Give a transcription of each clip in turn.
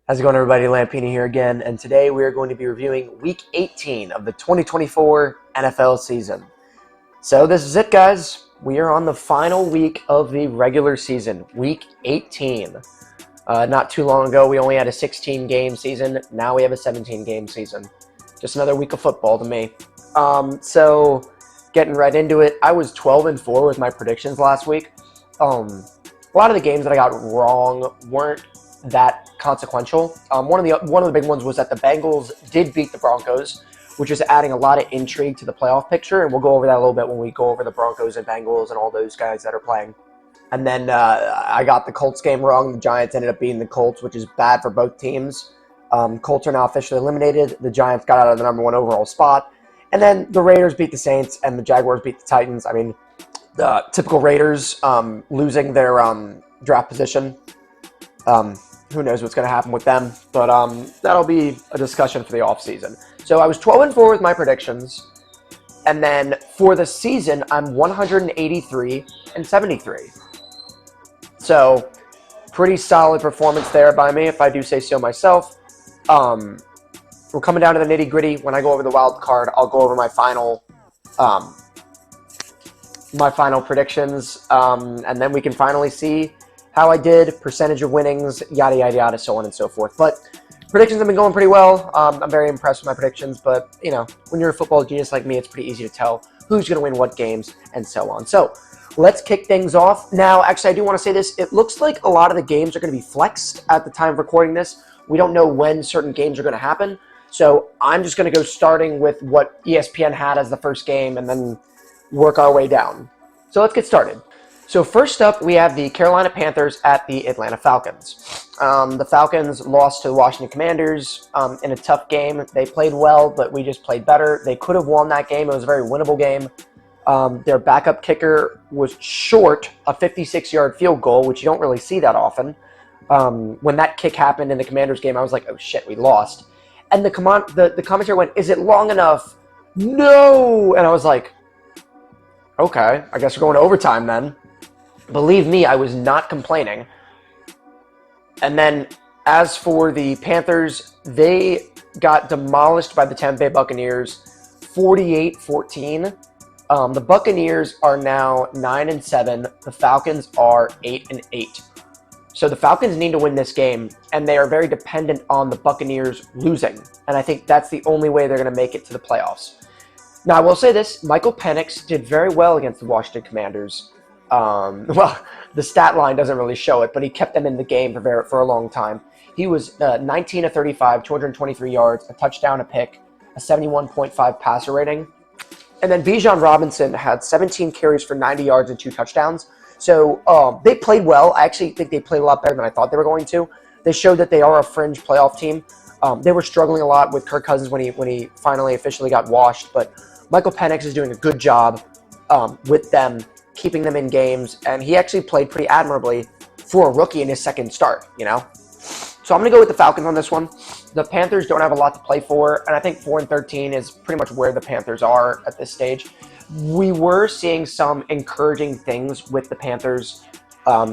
How's it going, everybody? Lampini here again, and today we are going to be reviewing Week 18 of the 2024 NFL season. So this is it, guys. We are on the final week of the regular season, Week 18. Not too long ago, we only had a 16-game season. Now we have a 17-game season. Just another week of football to me. So getting right into it, I was 12-4 with my predictions last week. A lot of the games that I got wrong weren't that consequential. One of the big ones was that the Bengals did beat the Broncos, which is adding a lot of intrigue to the playoff picture, and we'll go over that a little bit when we go over the Broncos and Bengals and all those guys that are playing. And then I got the Colts game wrong. The Giants ended up beating the Colts, which is bad for both teams. Colts are now officially eliminated. The Giants got out of the number 1 overall spot. And then the Raiders beat the Saints, and the Jaguars beat the Titans. I mean, the typical Raiders losing their draft position. Who knows what's going to happen with them, but that'll be a discussion for the offseason. So I was 12-4 with my predictions, and then for the season, I'm 183-73. So pretty solid performance there by me, if I do say so myself. We're coming down to the nitty-gritty. When I go over the wild card, I'll go over my final predictions, and then we can finally see how I did, percentage of winnings, yada, yada, yada, so on and so forth. But predictions have been going pretty well. I'm very impressed with my predictions, but, you know, when you're a football genius like me, it's pretty easy to tell who's going to win what games and so on. So let's kick things off. Now, actually, I do want to say this. It looks like a lot of the games are going to be flexed at the time of recording this. We don't know when certain games are going to happen. So I'm just going to go starting with what ESPN had as the first game and then work our way down. So let's get started. So first up, we have the Carolina Panthers at the Atlanta Falcons. The Falcons lost to the Washington Commanders in a tough game. They played well, but we just played better. They could have won that game. It was a very winnable game. Their backup kicker was short a 56-yard field goal, which you don't really see that often. When that kick happened in the Commanders game, I was like, oh shit, we lost. And the commentator went, is it long enough? No! And I was like, okay, I guess we're going to overtime then. Believe me, I was not complaining. And then as for the Panthers, they got demolished by the Tampa Bay Buccaneers 48-14. The Buccaneers are now 9-7. The Falcons are 8-8. So the Falcons need to win this game, and they are very dependent on the Buccaneers losing. And I think that's the only way they're going to make it to the playoffs. Now, I will say this. Michael Penix did very well against the Washington Commanders. Well, the stat line doesn't really show it, but he kept them in the game for a long time. He was 19 of 35, 223 yards, a touchdown, a pick, a 71.5 passer rating. And then Bijan Robinson had 17 carries for 90 yards and 2 touchdowns. So they played well. I actually think they played a lot better than I thought they were going to. They showed that they are a fringe playoff team. They were struggling a lot with Kirk Cousins when he finally officially got washed, but Michael Penix is doing a good job with them, keeping them in games, and he actually played pretty admirably for a rookie in his second start, you know? So I'm going to go with the Falcons on this one. The Panthers don't have a lot to play for, and I think 4-13 is pretty much where the Panthers are at this stage. We were seeing some encouraging things with the Panthers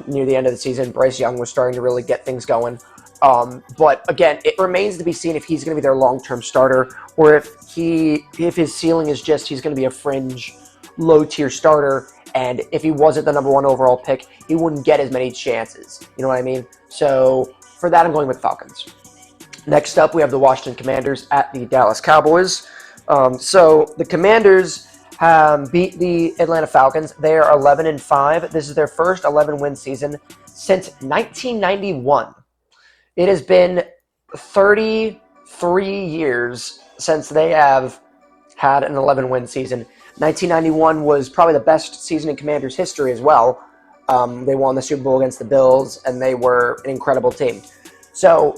near the end of the season. Bryce Young was starting to really get things going. But again, it remains to be seen if he's going to be their long-term starter or if his ceiling is just he's going to be a fringe, low-tier starter. And if he wasn't the number 1 overall pick, he wouldn't get as many chances. You know what I mean? So for that, I'm going with Falcons. Next up, we have the Washington Commanders at the Dallas Cowboys. So the Commanders beat the Atlanta Falcons. They are 11-5. This is their first 11-win season since 1991. It has been 33 years since they have had an 11-win season. 1991 was probably the best season in Commanders history as well. They won the Super Bowl against the Bills, and they were an incredible team. So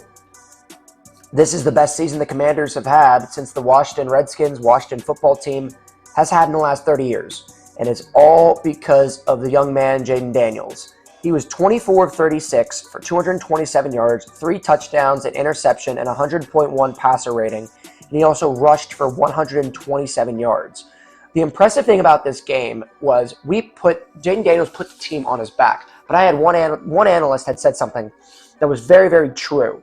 this is the best season the Commanders have had since the Washington Redskins, Washington football team has had in the last 30 years. And it's all because of the young man, Jaden Daniels. He was 24 of 36 for 227 yards, 3 touchdowns, an interception, and 100.1 passer rating. And he also rushed for 127 yards. The impressive thing about this game was Jaden Daniels put the team on his back. But I had one analyst had said something that was very, very true.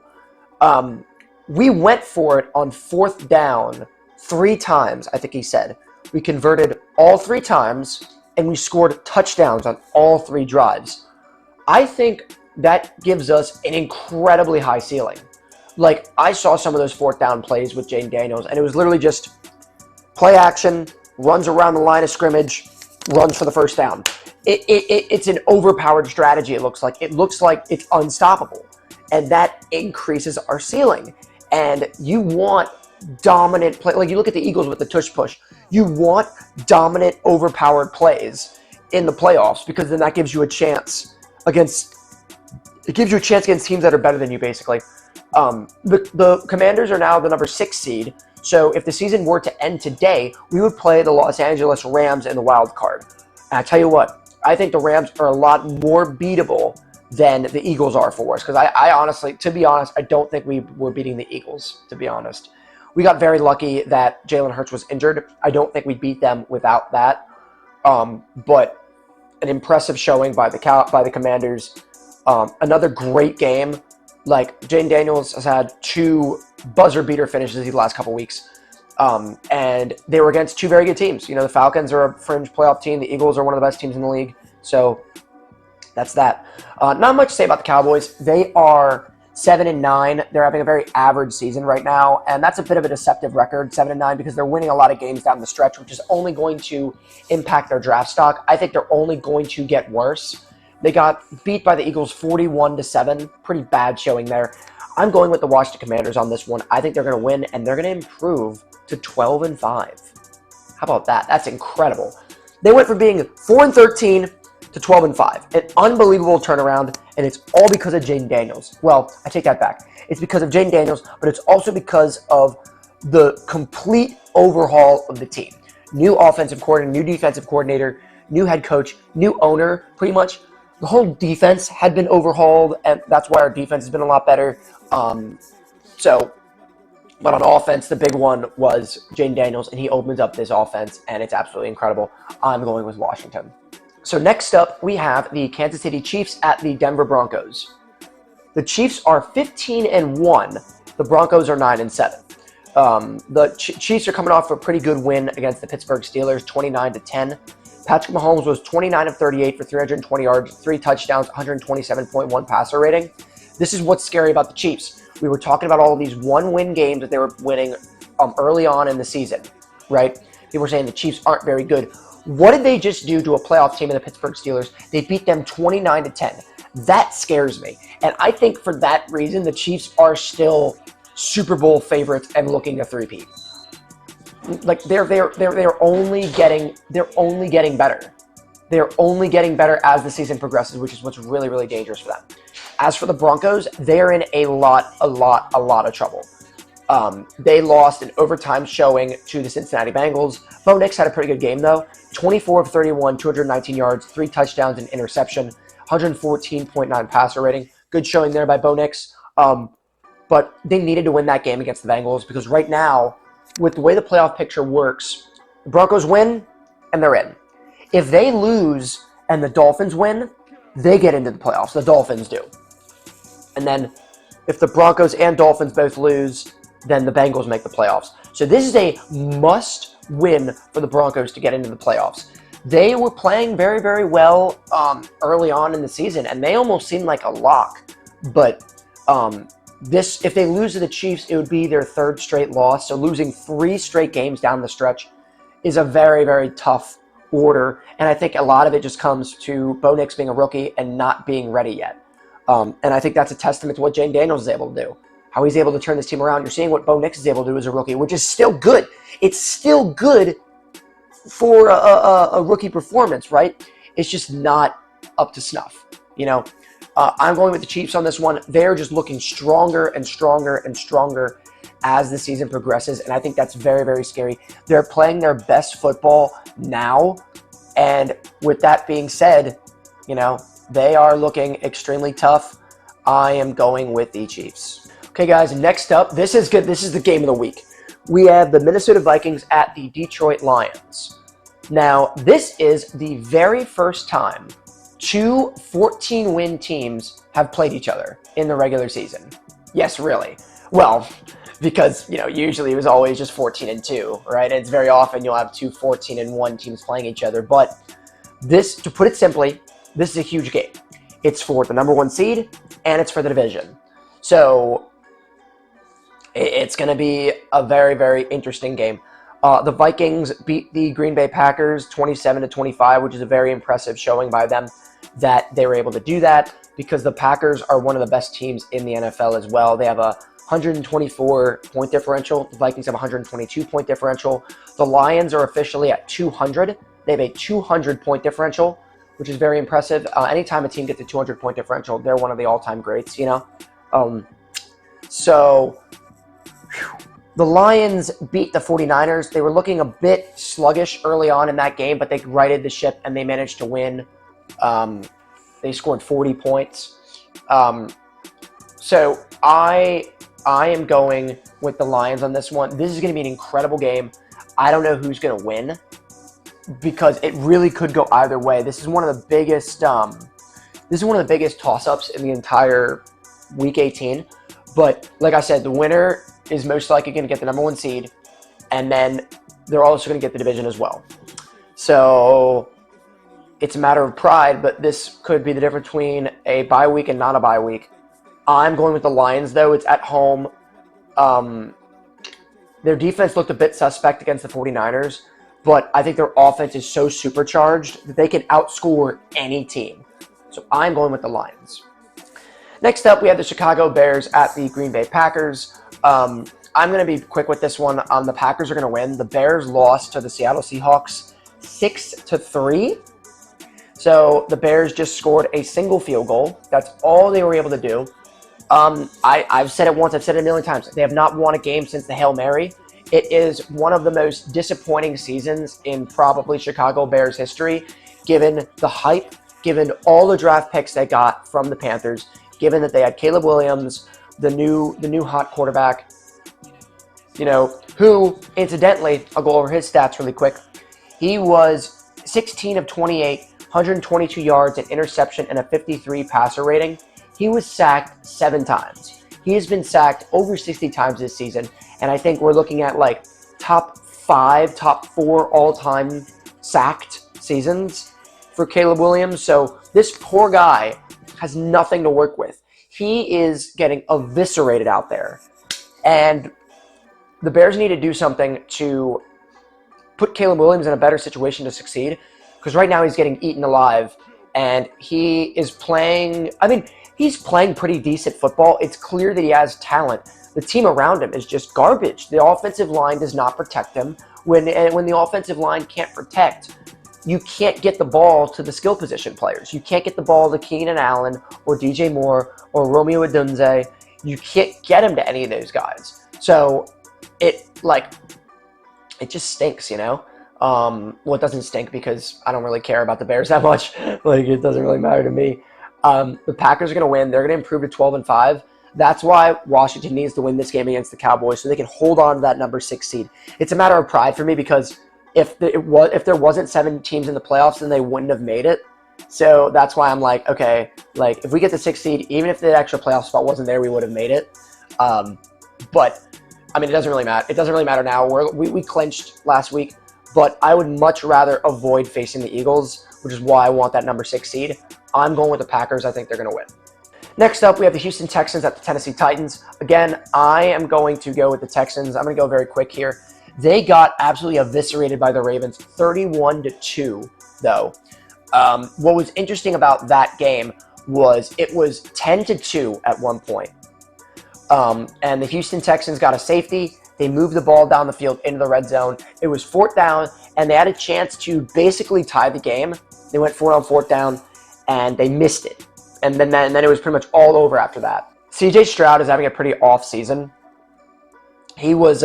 We went for it on 4th down 3 times, I think he said. We converted all 3 times, and we scored touchdowns on all 3 drives. I think that gives us an incredibly high ceiling. Like, I saw some of those 4th down plays with Jaden Daniels, and it was literally just play action, runs around the line of scrimmage, runs for the 1st down. It's an overpowered strategy, it looks like. It looks like it's unstoppable, and that increases our ceiling. And you want dominant play. Like, you look at the Eagles with the tush push. You want dominant, overpowered plays in the playoffs, because then that gives you a chance against teams that are better than you, basically. The Commanders are now the number 6 seed. So if the season were to end today, we would play the Los Angeles Rams in the wild card. And I tell you what, I think the Rams are a lot more beatable than the Eagles are for us. Because I honestly, to be honest, I don't think we were beating the Eagles, to be honest. We got very lucky that Jalen Hurts was injured. I don't think we beat them without that. But an impressive showing by the Commanders. Another great game. Like, Jaden Daniels has had 2 buzzer beater finishes these last couple weeks. And they were against 2 very good teams. You know, the Falcons are a fringe playoff team. The Eagles are one of the best teams in the league. So that's that. Not much to say about the Cowboys. They are 7-9. They're having a very average season right now, and that's a bit of a deceptive record, 7-9, because they're winning a lot of games down the stretch, which is only going to impact their draft stock. I think they're only going to get worse. They got beat by the Eagles 41-7. Pretty bad showing there. I'm going with the Washington Commanders on this one. I think they're going to win, and they're going to improve to 12-5. How about that? That's incredible. They went from being 4-13 to 12-5. An unbelievable turnaround, and it's all because of Jaden Daniels. Well, I take that back. It's because of Jaden Daniels, but it's also because of the complete overhaul of the team. New offensive coordinator, new defensive coordinator, new head coach, new owner, pretty much. The whole defense had been overhauled, and that's why our defense has been a lot better. But on offense, the big one was Jaden Daniels, and he opens up this offense, and it's absolutely incredible. I'm going with Washington. So next up, we have the Kansas City Chiefs at the Denver Broncos. The Chiefs are 15-1. The Broncos are 9-7. The Chiefs are coming off a pretty good win against the Pittsburgh Steelers, 29-10. Patrick Mahomes was 29 of 38 for 320 yards, 3 touchdowns, 127.1 passer rating. This is what's scary about the Chiefs. We were talking about all of these one-win games that they were winning early on in the season, right? People were saying the Chiefs aren't very good. What did they just do to a playoff team in the Pittsburgh Steelers? They beat them 29-10. That scares me. And I think for that reason, the Chiefs are still Super Bowl favorites and looking to three-peat. Like, they're only getting better. They're only getting better as the season progresses, which is what's really, really dangerous for them. As for the Broncos, they're in a lot of trouble. They lost an overtime showing to the Cincinnati Bengals. Bo Nix had a pretty good game, though. 24 of 31, 219 yards, 3 touchdowns, and interception, 114.9 passer rating. Good showing there by Bo Nix. But they needed to win that game against the Bengals, because right now, with the way the playoff picture works, the Broncos win, and they're in. If they lose and the Dolphins win, they get into the playoffs. The Dolphins do. And then if the Broncos and Dolphins both lose, then the Bengals make the playoffs. So this is a must-win for the Broncos to get into the playoffs. They were playing very, very well early on in the season, and they almost seemed like a lock. But if they lose to the Chiefs, it would be their 3rd straight loss. So losing 3 straight games down the stretch is a very, very tough order. And I think a lot of it just comes to Bo Nix being a rookie and not being ready yet. And I think that's a testament to what Jaden Daniels is able to do. How he's able to turn this team around. You're seeing what Bo Nix is able to do as a rookie, which is still good. It's still good for a rookie performance, right? It's just not up to snuff, you know? I'm going with the Chiefs on this one. They're just looking stronger and stronger and stronger as the season progresses, and I think that's very, very scary. They're playing their best football now, and with that being said, you know, they are looking extremely tough. I am going with the Chiefs. Okay, guys, next up, this is good. This is the game of the week. We have the Minnesota Vikings at the Detroit Lions. Now, this is the very first time 2 14-win teams have played each other in the regular season. Yes, really. Well, because, usually it was always just 14-2, right? It's very often you'll have two 14-1 teams playing each other. But this, to put it simply, this is a huge game. It's for the number 1 seed, and it's for the division. So it's going to be a very, very interesting game. The Vikings beat the Green Bay Packers 27-25, which is a very impressive showing by them that they were able to do that, because the Packers are one of the best teams in the NFL as well. They have a 124-point differential. The Vikings have a 122-point differential. The Lions are officially at 200. They have a 200-point differential, which is very impressive. Anytime a team gets a 200-point differential, they're one of the all-time greats, So the Lions beat the 49ers. They were looking a bit sluggish early on in that game, but they righted the ship and they managed to win. They scored 40 points. So I am going with the Lions on this one. This is going to be an incredible game. I don't know who's going to win, because it really could go either way. This is one of the biggest toss-ups in the entire Week 18. But like I said, the winner is most likely going to get the number 1 seed, and then they're also going to get the division as well. So it's a matter of pride, but this could be the difference between a bye week and not a bye week. I'm going with the Lions, though. It's at home. Their defense looked a bit suspect against the 49ers, but I think their offense is so supercharged that they can outscore any team. So I'm going with the Lions. Next up, we have the Chicago Bears at the Green Bay Packers. I'm going to be quick with this one. The Packers are going to win. The Bears lost to the Seattle Seahawks 6-3. So the Bears just scored a single field goal. That's all they were able to do. I've said it once. I've said it a million times. They have not won a game since the Hail Mary. It is one of the most disappointing seasons in probably Chicago Bears history, given the hype, given all the draft picks they got from the Panthers, given that they had Caleb Williams, the new hot quarterback, who, incidentally, I'll go over his stats really quick. He was 16 of 28, 122 yards, an interception, and a 53 passer rating. He was sacked 7 times. He has been sacked over 60 times this season, and I think we're looking at like top 5, top 4 all-time sacked seasons for Caleb Williams. So this poor guy has nothing to work with. He is getting eviscerated out there, and the Bears need to do something to put Caleb Williams in a better situation to succeed, because right now he's getting eaten alive, and he is playing, he's playing pretty decent football. It's clear that he has talent. The team around him is just garbage. The offensive line does not protect him. When the offensive line can't protect, you can't get the ball to the skill position players. You can't get the ball to Keenan Allen or DJ Moore or Romeo Odunze. You can't get him to any of those guys. So it just stinks, Well, it doesn't stink because I don't really care about the Bears that much. It doesn't really matter to me. The Packers are going to win. They're going to improve to 12-5. That's why Washington needs to win this game against the Cowboys so they can hold on to that number 6 seed. It's a matter of pride for me, because if there wasn't 7 teams in the playoffs, then they wouldn't have made it. So that's why I'm like, okay, if we get the 6th seed, even if the extra playoff spot wasn't there, we would have made it. But it doesn't really matter. It doesn't really matter now. We clinched last week, but I would much rather avoid facing the Eagles, which is why I want that number 6 seed. I'm going with the Packers. I think they're going to win. Next up, we have the Houston Texans at the Tennessee Titans. Again, I am going to go with the Texans. I'm going to go very quick here. They got absolutely eviscerated by the Ravens, 31-2, though. What was interesting about that game was it was 10-2 at one point. And the Houston Texans got a safety. They moved the ball down the field into the red zone. It was 4th down, and they had a chance to basically tie the game. They went for it on 4th down, and they missed it. And then it was pretty much all over after that. CJ Stroud is having a pretty off season. He was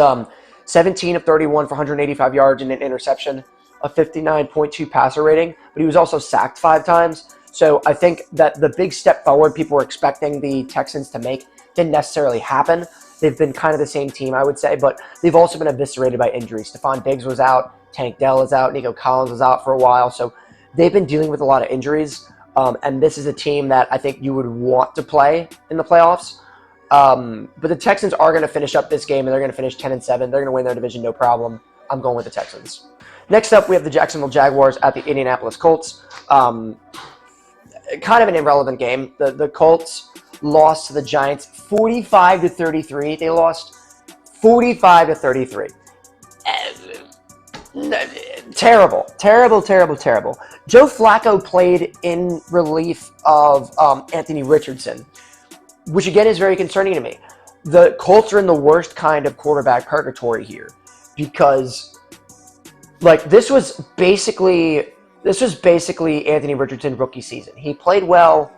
17 of 31 for 185 yards and an interception, a 59.2 passer rating, but he was also sacked 5 times. So I think that the big step forward people were expecting the Texans to make didn't necessarily happen. They've been kind of the same team, I would say, but they've also been eviscerated by injuries. Stephon Diggs was out, Tank Dell is out, Nico Collins was out for a while, so they've been dealing with a lot of injuries. And this is a team that I think you would want to play in the playoffs. But the Texans are going to finish up this game, and they're going to finish 10-7. They're going to win their division, no problem. I'm going with the Texans. Next up, we have the Jacksonville Jaguars at the Indianapolis Colts. Kind of an irrelevant game. The Colts lost to the Giants 45-33. They lost 45-33. Terrible. Joe Flacco played in relief of Anthony Richardson, which again is very concerning to me. The Colts are in the worst kind of quarterback purgatory here because, like, this was basically Anthony Richardson's rookie season. He played well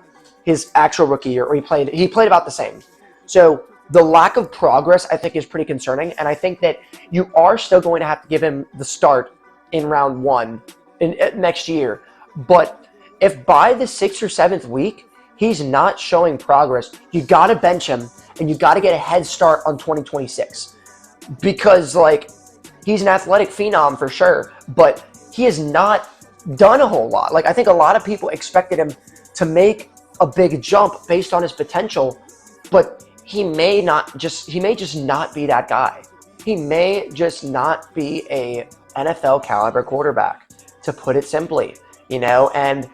his actual rookie year, or he played about the same. So the lack of progress, I think, is pretty concerning, and I think that you are still going to have to give him the start in round 1 next year. But if by the 6th or 7th week he's not showing progress, you got to bench him, and you got to get a head start on 2026. Because, like, he's an athletic phenom for sure, but he has not done a whole lot. Like, I think a lot of people expected him to make a big jump based on his potential, but he may just not be that guy. He may just not be a NFL caliber quarterback, to put it simply, and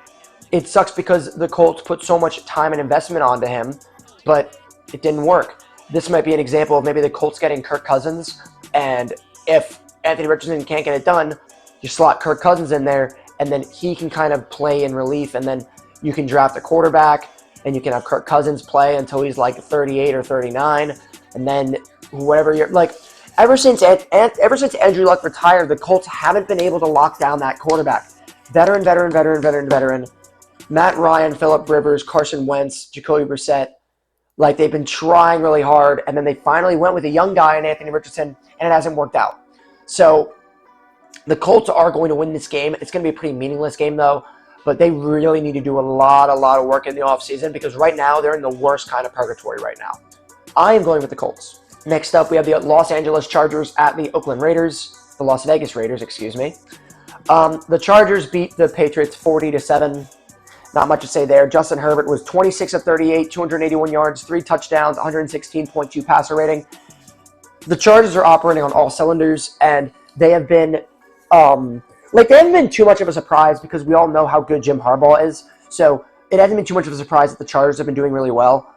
it sucks because the Colts put so much time and investment onto him, but it didn't work. This might be an example of maybe the Colts getting Kirk Cousins, and if Anthony Richardson can't get it done, you slot Kirk Cousins in there, and then he can kind of play in relief, and then you can draft a quarterback, and you can have Kirk Cousins play until he's like 38 or 39, and then whatever you're like. Ever since Andrew Luck retired, the Colts haven't been able to lock down that quarterback. Veteran. Matt Ryan, Phillip Rivers, Carson Wentz, Jacoby Brissett. Like, they've been trying really hard, and then they finally went with a young guy in Anthony Richardson, and it hasn't worked out. So the Colts are going to win this game. It's going to be a pretty meaningless game, though, but they really need to do a lot of work in the offseason because right now they're in the worst kind of purgatory right now. I am going with the Colts. Next up, we have the Los Angeles Chargers at the Oakland Raiders. The Las Vegas Raiders, excuse me. The Chargers beat the Patriots 40-7. Not much to say there. Justin Herbert was 26 of 38, 281 yards, 3 touchdowns, 116.2 passer rating. The Chargers are operating on all cylinders, and they have been, they haven't been too much of a surprise because we all know how good Jim Harbaugh is. So it hasn't been too much of a surprise that the Chargers have been doing really well.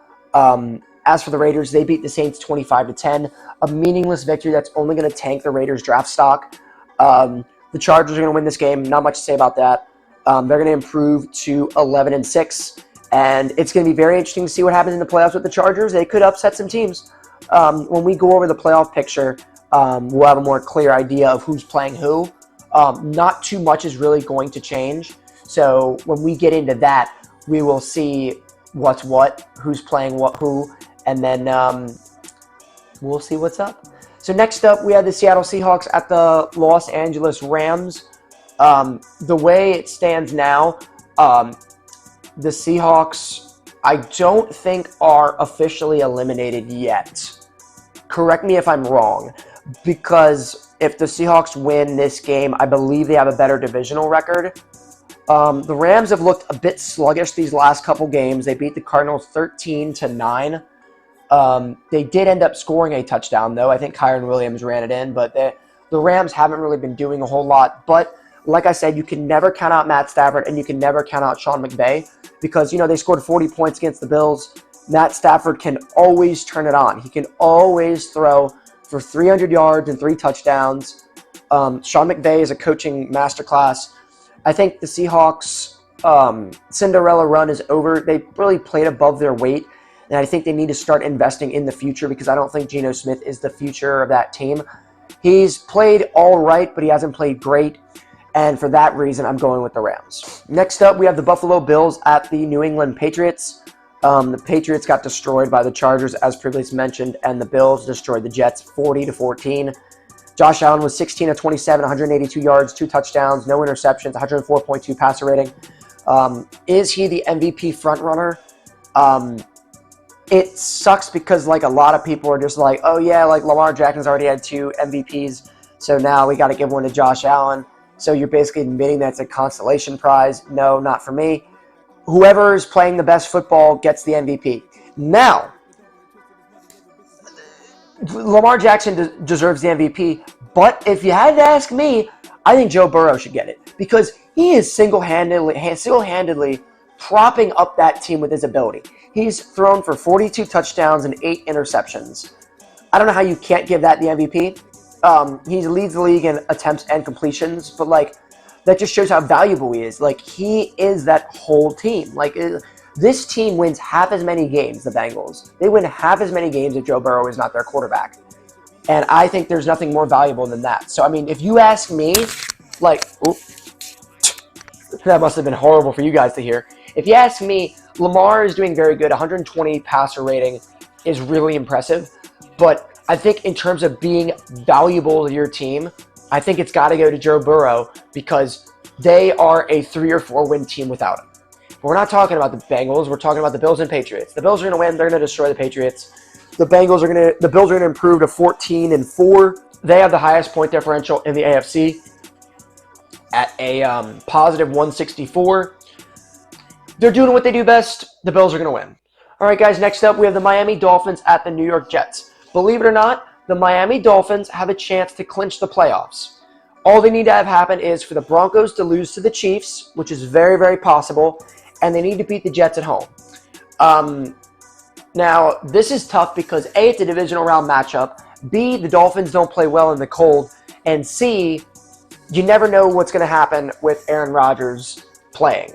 As for the Raiders, they beat the Saints 25-10, a meaningless victory that's only going to tank the Raiders' draft stock. The Chargers are going to win this game. Not much to say about that. They're going to improve to 11-6, and it's going to be very interesting to see what happens in the playoffs with the Chargers. They could upset some teams. When we go over the playoff picture, we'll have a more clear idea of who's playing who. Not too much is really going to change. So when we get into that, we will see what's what, who's playing who, and then we'll see what's up. So next up, we have the Seattle Seahawks at the Los Angeles Rams. The way it stands now, the Seahawks, I don't think are officially eliminated yet. Correct me if I'm wrong, because if the Seahawks win this game, I believe they have a better divisional record. The Rams have looked a bit sluggish these last couple games. They beat the Cardinals 13-9. They did end up scoring a touchdown, though. I think Kyron Williams ran it in, but the Rams haven't really been doing a whole lot. But like I said, you can never count out Matt Stafford, and you can never count out Sean McVay because, they scored 40 points against the Bills. Matt Stafford can always turn it on. He can always throw for 300 yards and 3 touchdowns. Sean McVay is a coaching masterclass. I think the Seahawks' Cinderella run is over. They really played above their weight, and I think they need to start investing in the future because I don't think Geno Smith is the future of that team. He's played all right, but he hasn't played great, and for that reason, I'm going with the Rams. Next up, we have the Buffalo Bills at the New England Patriots. The Patriots got destroyed by the Chargers, as previously mentioned, and the Bills destroyed the Jets 40-14. Josh Allen was 16 of 27, 182 yards, 2 touchdowns, no interceptions, 104.2 passer rating. Is he the MVP frontrunner? It sucks because, a lot of people are just like, oh, yeah, Lamar Jackson's already had 2 MVPs, so now we got to give one to Josh Allen. So you're basically admitting that's a consolation prize. No, not for me. Whoever is playing the best football gets the MVP. Now, Lamar Jackson deserves the MVP, but if you had to ask me, I think Joe Burrow should get it because he is single-handedly propping up that team with his ability. He's thrown for 42 touchdowns and 8 interceptions. I don't know how you can't give that the MVP. He leads the league in attempts and completions, but like that just shows how valuable he is. Like he is that whole team. Like this team wins half as many games, the Bengals. They win half as many games if Joe Burrow is not their quarterback. And I think there's nothing more valuable than that. So, I mean, if you ask me, like, that must have been horrible for you guys to hear. If you ask me, Lamar is doing very good. 120 passer rating is really impressive. But I think in terms of being valuable to your team, I think it's got to go to Joe Burrow because they are a 3 or 4 win team without him. We're not talking about the Bengals. We're talking about the Bills and Patriots. The Bills are going to win. They're going to destroy the Patriots. The Bills are going to improve to 14-4. They have the highest point differential in the AFC at a positive 164. They're doing what they do best. The Bills are going to win. All right, guys, next up we have the Miami Dolphins at the New York Jets. Believe it or not, the Miami Dolphins have a chance to clinch the playoffs. All they need to have happen is for the Broncos to lose to the Chiefs, which is very, very possible, and they need to beat the Jets at home. Now, this is tough because A, it's a divisional round matchup, B, the Dolphins don't play well in the cold, and C, you never know what's going to happen with Aaron Rodgers playing.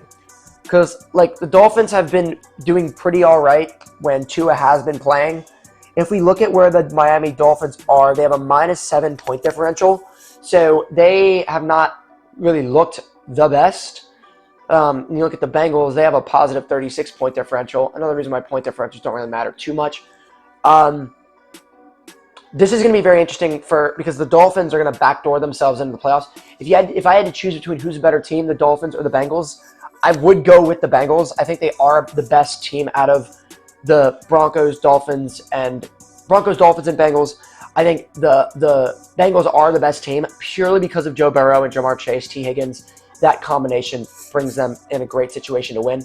Because, like, the Dolphins have been doing pretty all right when Tua has been playing. If we look at where the Miami Dolphins are, they have a -7 point differential. So they have not really looked the best. You look at the Bengals, they have a positive 36 point differential. Another reason why point differentials don't really matter too much. This is going to be very interesting because the Dolphins are going to backdoor themselves into the playoffs. If I had to choose between who's a better team, the Dolphins or the Bengals, I would go with the Bengals. I think they are the best team out of the Broncos, Dolphins, and Bengals. I think the Bengals are the best team purely because of Joe Burrow and Jamar Chase, T. Higgins. That combination brings them in a great situation to win.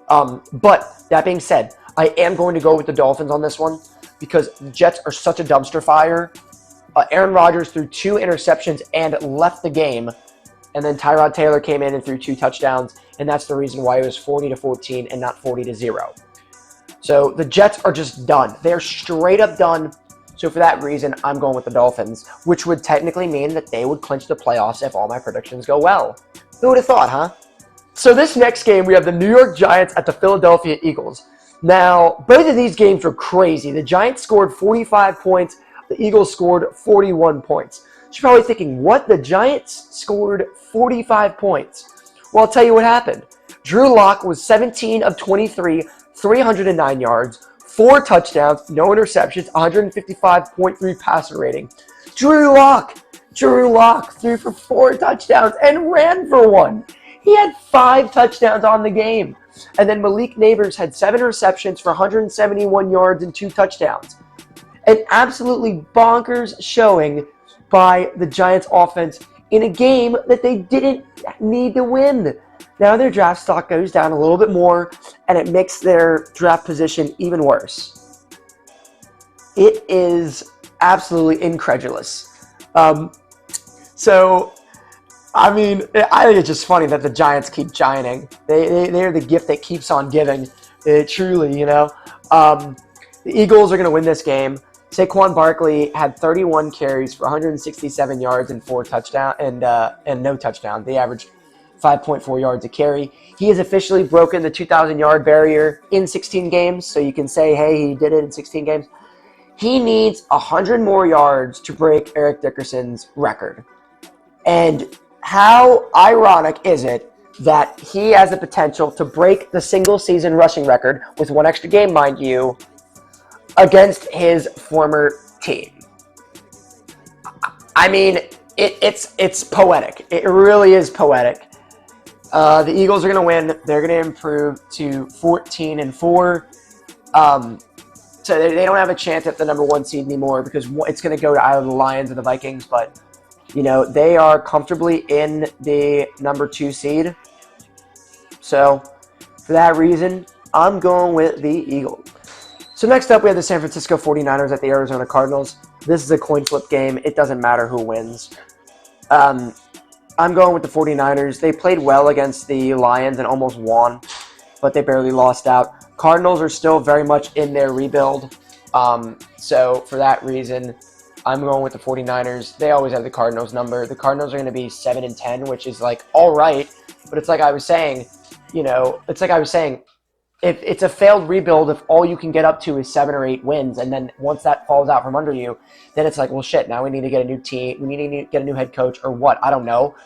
But that being said, I am going to go with the Dolphins on this one because the Jets are such a dumpster fire. Aaron Rodgers threw 2 interceptions and left the game. And then Tyrod Taylor came in and threw 2 touchdowns. And that's the reason why it was 40-14 and not 40-0. So the Jets are just done. They're straight up done. So for that reason, I'm going with the Dolphins, which would technically mean that they would clinch the playoffs if all my predictions go well. Who would have thought, huh? So this next game, we have the New York Giants at the Philadelphia Eagles. Now, both of these games were crazy. The Giants scored 45 points. The Eagles scored 41 points. So you're probably thinking, what? The Giants scored 45 points. Well, I'll tell you what happened. Drew Lock was 17 of 23, 309 yards, 4 touchdowns, no interceptions, 155.3 passer rating. Drew Lock threw for 4 touchdowns and ran for 1. He had 5 touchdowns on the game. And then Malik Neighbors had 7 receptions for 171 yards and 2 touchdowns. An absolutely bonkers showing by the Giants offense in a game that they didn't need to win. Now their draft stock goes down a little bit more, and it makes their draft position even worse. It is absolutely incredulous. So, I mean, I think it's just funny that the Giants keep gianting. They're the gift that keeps on giving. Truly, you know. The Eagles are going to win this game. Saquon Barkley had 31 carries for 167 yards and 4 touchdowns and no touchdown. They averaged 5.4 yards a carry. He has officially broken the 2,000-yard barrier in 16 games, so you can say, hey, he did it in 16 games. He needs 100 more yards to break Eric Dickerson's record. And how ironic is it that he has the potential to break the single-season rushing record with 1 extra game, mind you, against his former team? I mean, it's poetic. It really is poetic. The Eagles are going to win. They're going to improve to 14-4. So they don't have a chance at the number 1 seed anymore because it's going to go to either the Lions or the Vikings. But, you know, they are comfortably in the number 2 seed. So for that reason, I'm going with the Eagles. So next up, we have the San Francisco 49ers at the Arizona Cardinals. This is a coin flip game. It doesn't matter who wins. I'm going with the 49ers. They played well against the Lions and almost won, but they barely lost out. Cardinals are still very much in their rebuild. So for that reason, I'm going with the 49ers. They always have the Cardinals number. The Cardinals are going to be 7-10, which is like all right, but it's like I was saying, if it's a failed rebuild, if all you can get up to is 7 or 8 wins, and then once that falls out from under you, then it's like, well, shit, now we need to get a new team. We need to get a new head coach or what? I don't know.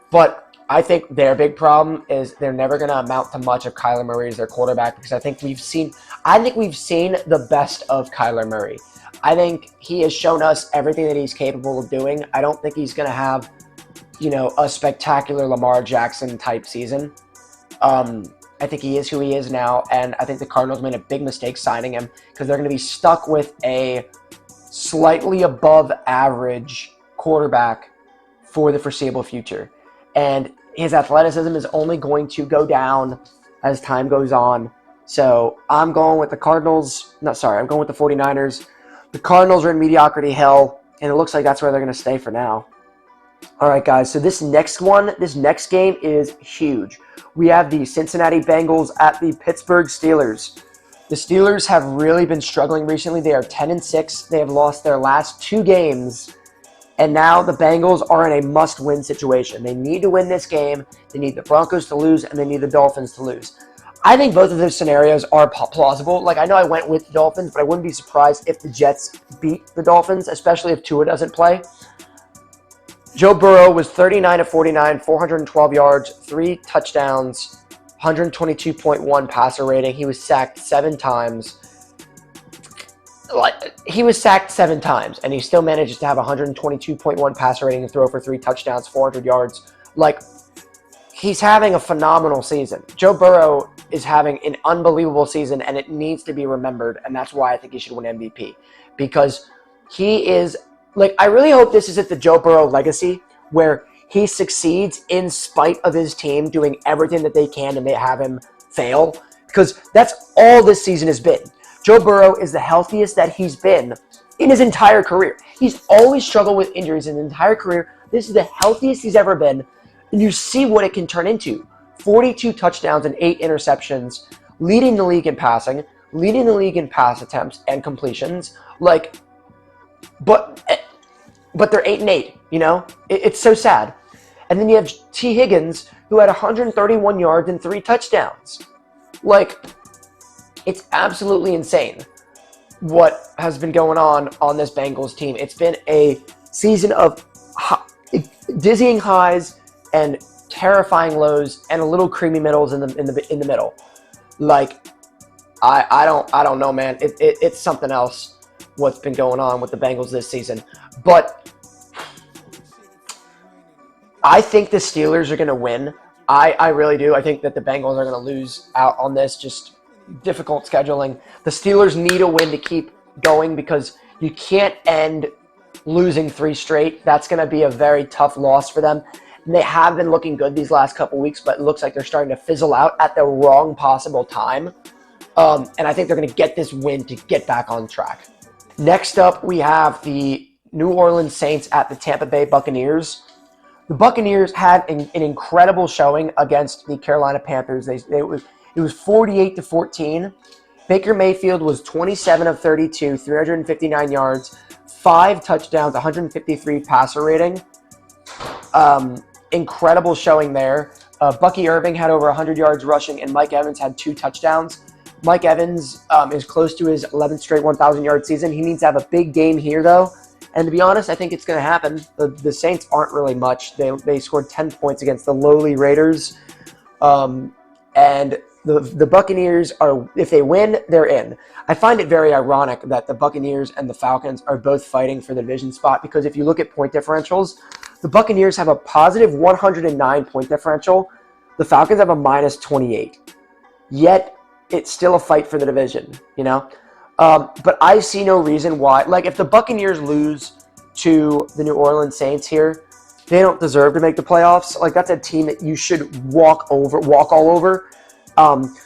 But I think their big problem is they're never going to amount to much if Kyler Murray is their quarterback, because I think we've seen the best of Kyler Murray. I think he has shown us everything that he's capable of doing. I don't think he's going to have, a spectacular Lamar Jackson type season. I think he is who he is now, and I think the Cardinals made a big mistake signing him because they're going to be stuck with a slightly above average quarterback for the foreseeable future. And his athleticism is only going to go down as time goes on. So I'm going with the Cardinals. I'm going with the 49ers. The Cardinals are in mediocrity hell, and it looks like that's where they're going to stay for now. All right, guys, so this next game is huge. We have the Cincinnati Bengals at the Pittsburgh Steelers. The Steelers have really been struggling recently. They are 10-6. They have lost their last 2 games, and now the Bengals are in a must-win situation. They need to win this game. They need the Broncos to lose, and they need the Dolphins to lose. I think both of those scenarios are plausible. Like, I know I went with the Dolphins, but I wouldn't be surprised if the Jets beat the Dolphins, especially if Tua doesn't play. Joe Burrow was 39-49, 412 yards, 3 touchdowns, 122.1 passer rating. He was sacked 7 times. And he still manages to have 122.1 passer rating and throw for 3 touchdowns, 400 yards. Like, he's having a phenomenal season. Joe Burrow is having an unbelievable season, and it needs to be remembered, and that's why I think he should win MVP. Because he is... Like, I really hope this isn't the Joe Burrow legacy where he succeeds in spite of his team doing everything that they can to have him fail, because that's all this season has been. Joe Burrow is the healthiest that he's been in his entire career. He's always struggled with injuries in his entire career. This is the healthiest he's ever been, and you see what it can turn into. 42 touchdowns and 8 interceptions, leading the league in passing, leading the league in pass attempts and completions. Like... But they're 8-8, It's so sad. And then you have T. Higgins, who had 131 yards and 3 touchdowns. Like, it's absolutely insane what has been going on this Bengals team. It's been a season of dizzying highs and terrifying lows, and a little creamy middles in the middle. Like, I don't know, man. It's something else what's been going on with the Bengals this season. But I think the Steelers are going to win. I really do. I think that the Bengals are going to lose out on this. Just difficult scheduling. The Steelers need a win to keep going because you can't end losing 3 straight. That's going to be a very tough loss for them. And they have been looking good these last couple weeks, but it looks like they're starting to fizzle out at the wrong possible time. And I think they're going to get this win to get back on track. Next up, we have the New Orleans Saints at the Tampa Bay Buccaneers. The Buccaneers had an incredible showing against the Carolina Panthers. It was 48-14. Baker Mayfield was 27 of 32, 359 yards, 5 touchdowns, 153 passer rating. Incredible showing there. Bucky Irving had over 100 yards rushing, and Mike Evans had 2 touchdowns. Mike Evans is close to his 11th straight 1,000-yard season. He needs to have a big game here, though. And to be honest, I think it's going to happen. The Saints aren't really much. They scored 10 points against the lowly Raiders. And the Buccaneers are, if they win, they're in. I find it very ironic that the Buccaneers and the Falcons are both fighting for the division spot, because if you look at point differentials, the Buccaneers have a positive 109 point differential. The Falcons have a minus 28. Yet, it's still a fight for the division, But I see no reason why. Like, if the Buccaneers lose to the New Orleans Saints here, they don't deserve to make the playoffs. Like, that's a team that you should walk all over.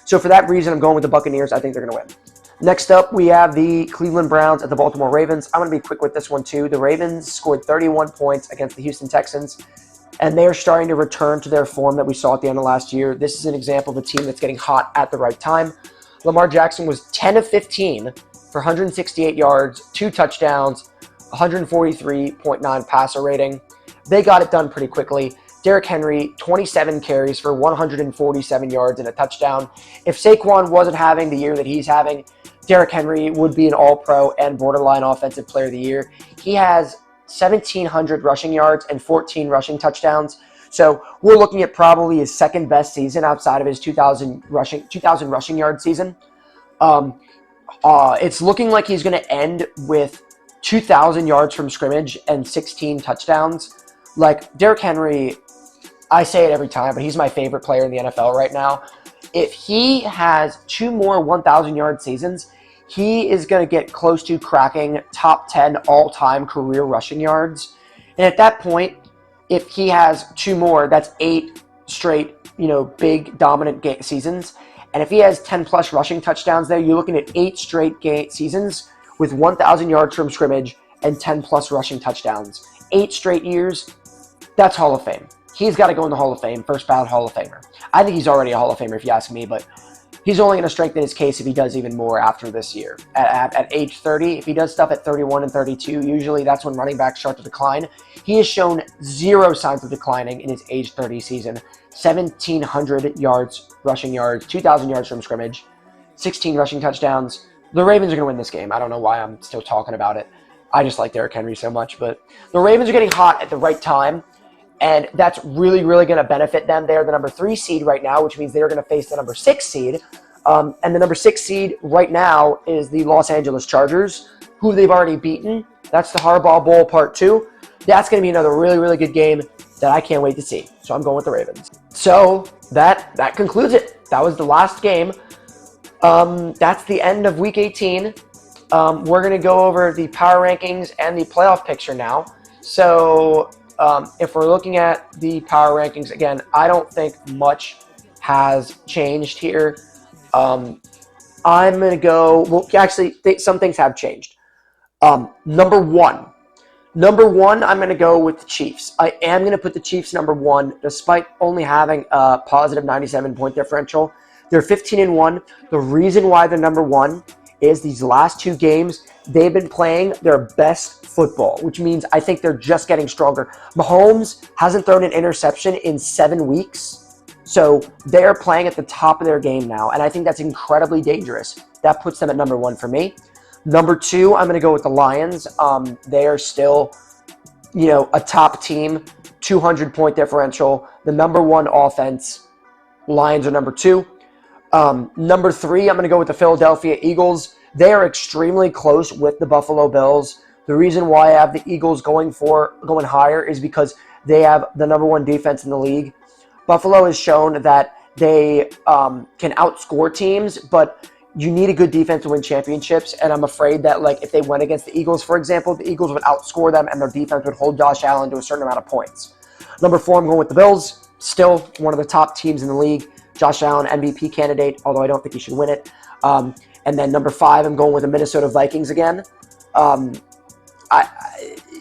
So for that reason, I'm going with the Buccaneers. I think they're going to win. Next up, we have the Cleveland Browns at the Baltimore Ravens. I'm going to be quick with this one, too. The Ravens scored 31 points against the Houston Texans, and they're starting to return to their form that we saw at the end of last year. This is an example of a team that's getting hot at the right time. Lamar Jackson was 10 of 15 for 168 yards, 2 touchdowns, 143.9 passer rating. They got it done pretty quickly. Derrick Henry, 27 carries for 147 yards and a touchdown. If Saquon wasn't having the year that he's having, Derrick Henry would be an all-pro and borderline offensive player of the year. He has 1,700 rushing yards and 14 rushing touchdowns. So we're looking at probably his second best season outside of his 2,000 rushing yard season. It's looking like he's going to end with 2,000 yards from scrimmage and 16 touchdowns. Like, Derrick Henry, I say it every time, but he's my favorite player in the NFL right now. If he has 2 more 1,000-yard seasons, he is going to get close to cracking top 10 all-time career rushing yards. And at that point, if he has 2 more, that's 8 straight, big, dominant seasons. And if he has 10-plus rushing touchdowns there, you're looking at 8 straight seasons with 1,000 yards from scrimmage and 10-plus rushing touchdowns. 8 straight years, that's Hall of Fame. He's got to go in the Hall of Fame, first ballot Hall of Famer. I think he's already a Hall of Famer if you ask me, but he's only going to strengthen his case if he does even more after this year. At age 30, if he does stuff at 31 and 32, usually that's when running backs start to decline. He has shown 0 signs of declining in his age 30 season. 1,700 rushing yards, 2,000 yards from scrimmage, 16 rushing touchdowns. The Ravens are going to win this game. I don't know why I'm still talking about it. I just like Derrick Henry so much, but the Ravens are getting hot at the right time. And that's really, really going to benefit them. They're the number 3 seed right now, which means they're going to face the number 6 seed. And the number 6 seed right now is the Los Angeles Chargers, who they've already beaten. That's the Harbaugh Bowl Part 2. That's going to be another really, really good game that I can't wait to see. So I'm going with the Ravens. So that concludes it. That was the last game. That's the end of Week 18. We're going to go over the power rankings and the playoff picture now. So if we're looking at the power rankings, again, I don't think much has changed here. I'm going to go, well, actually, some things have changed. Number one, I'm going to go with the Chiefs. I am going to put the Chiefs number 1, despite only having a positive 97-point differential. They're 15-1. The reason why they're number 1 is these last 2 games, they've been playing their best football, which means I think they're just getting stronger. Mahomes hasn't thrown an interception in 7 weeks, so they're playing at the top of their game now, and I think that's incredibly dangerous. That puts them at number 1 for me. Number 2, I'm going to go with the Lions. They are still, a top team, 200-point differential, the number 1 offense. Lions are number 2. Number 3, I'm going to go with the Philadelphia Eagles. They are extremely close with the Buffalo Bills. The reason why I have the Eagles going higher is because they have the number 1 defense in the league. Buffalo has shown that they can outscore teams, but you need a good defense to win championships, and I'm afraid that if they went against the Eagles, for example, the Eagles would outscore them, and their defense would hold Josh Allen to a certain amount of points. Number 4, I'm going with the Bills. Still one of the top teams in the league. Josh Allen, MVP candidate, although I don't think he should win it. And then number 5, I'm going with the Minnesota Vikings again.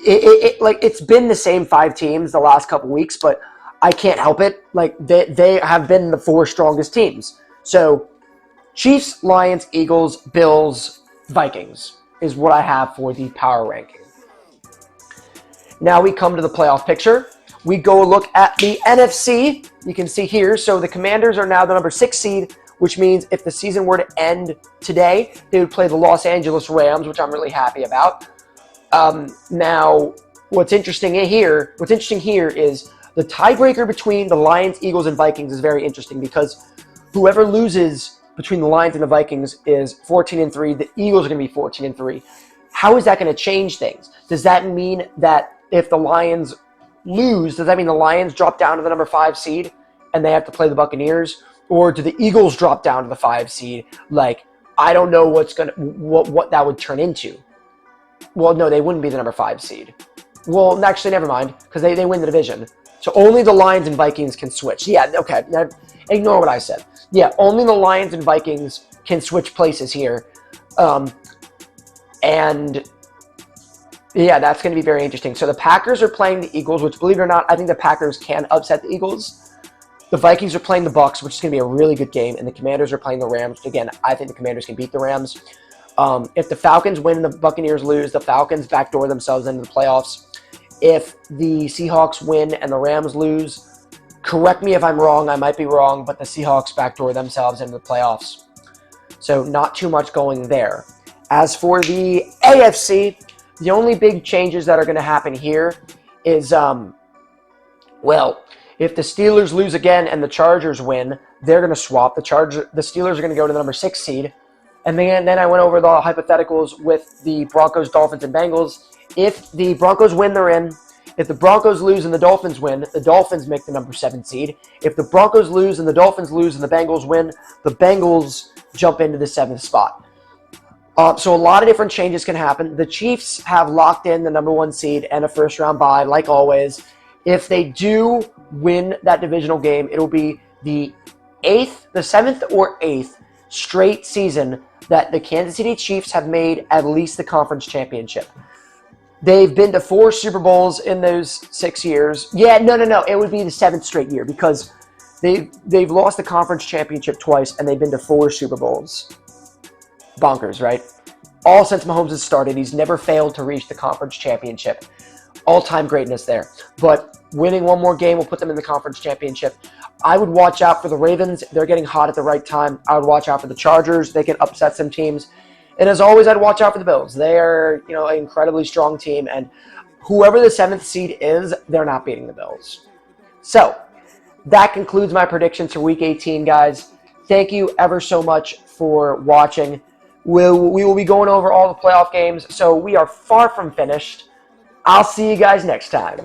It's been the same 5 teams the last couple weeks, but I can't help it. They have been the 4 strongest teams. So Chiefs, Lions, Eagles, Bills, Vikings is what I have for the power ranking. Now we come to the playoff picture. We go look at the NFC. You can see here. So the Commanders are now the number 6 seed, which means if the season were to end today, they would play the Los Angeles Rams, which I'm really happy about. Now, what's interesting here is the tiebreaker between the Lions, Eagles, and Vikings is very interesting because whoever loses between the Lions and the Vikings is 14-3. The Eagles are going to be 14-3. How is that going to change things? Does that mean that if the Lions lose, does that mean the Lions drop down to the number 5 seed and they have to play the Buccaneers? Or do the Eagles drop down to the 5 seed? I don't know what that would turn into. Well, no, they wouldn't be the number 5 seed. Well, actually, never mind, because they win the division. So only the Lions and Vikings can switch. Yeah, okay. Ignore what I said. Yeah, only the Lions and Vikings can switch places here. And yeah, that's going to be very interesting. So the Packers are playing the Eagles, which, believe it or not, I think the Packers can upset the Eagles. The Vikings are playing the Bucks, which is going to be a really good game, and the Commanders are playing the Rams. Again, I think the Commanders can beat the Rams. If the Falcons win and the Buccaneers lose, the Falcons backdoor themselves into the playoffs. If the Seahawks win and the Rams lose, correct me if I'm wrong, I might be wrong, but the Seahawks backdoor themselves into the playoffs. So not too much going there. As for the AFC, the only big changes that are going to happen here is, well, if the Steelers lose again and the Chargers win, they're going to swap. The Steelers are going to go to the number 6 seed. And then I went over the hypotheticals with the Broncos, Dolphins, and Bengals. If the Broncos win, they're in. If the Broncos lose and the Dolphins win, the Dolphins make the number 7 seed. If the Broncos lose and the Dolphins lose and the Bengals win, the Bengals jump into the 7th spot. So a lot of different changes can happen. The Chiefs have locked in the number 1 seed and a first-round bye, like always. If they do win that divisional game, it'll be the 7th or 8th straight season that the Kansas City Chiefs have made at least the conference championship. They've been to 4 Super Bowls in those 6 years. Yeah, no. It would be the 7th straight year because they've lost the conference championship twice and they've been to 4 Super Bowls. Bonkers, right? All since Mahomes has started, he's never failed to reach the conference championship. All-time greatness there. But winning one more game will put them in the conference championship. I would watch out for the Ravens. They're getting hot at the right time. I would watch out for the Chargers. They can upset some teams. And as always, I'd watch out for the Bills. They are, an incredibly strong team. And whoever the 7th seed is, they're not beating the Bills. So, that concludes my predictions for Week 18, guys. Thank you ever so much for watching. We will be going over all the playoff games, so we are far from finished. I'll see you guys next time.